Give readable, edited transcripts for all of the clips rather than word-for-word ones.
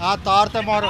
आ तार ते मारो।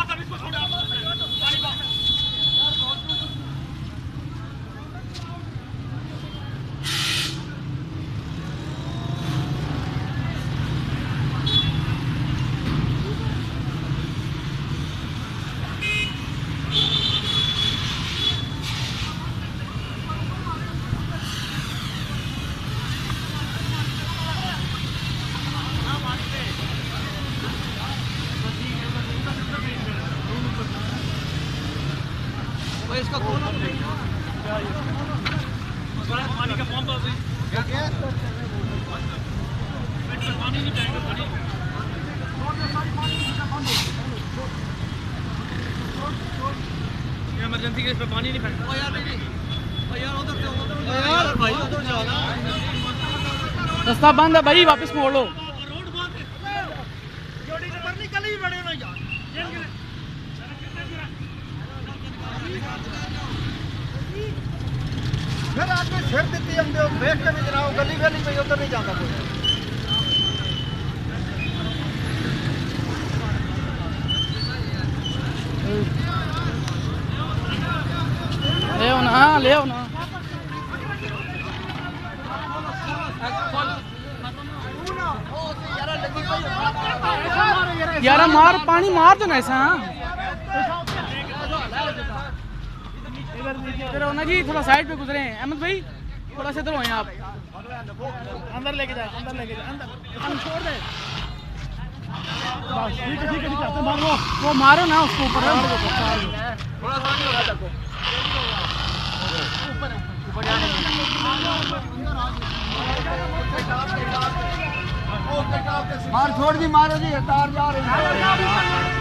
इसका कौन पानी का पंप पानी नहीं इमरजेंसी के इस पे पानी नहीं फेंकना यार उधर भाई उधर जाना रास्ता बंद है भाई, वापस मोड़ लो। रोड बंद है जोड़ी नंबर निकल ही बड़े ना यार फिर आदमी फिर देती हम देख के भी जनाओ गली गली पे उधर नहीं जाता कोई। ले आओ ना, ले आओ ना। यार मार, पानी मार दो ना ऐसा। इधर हो ना जी, थोड़ा साइड पे गुजरे हैं। अहमद भाई थोड़ा सा इधर हो आप। अंदर लेके जा, अंदर लेके जा, अंदर छोड़ दे। ठीक है ठीक है, वो मारो ना उसको ऊपर। थोड़ा सा नहीं लगा तक ऊपर जाने मार छोड़ दी, मारो जी, तार जा रही है।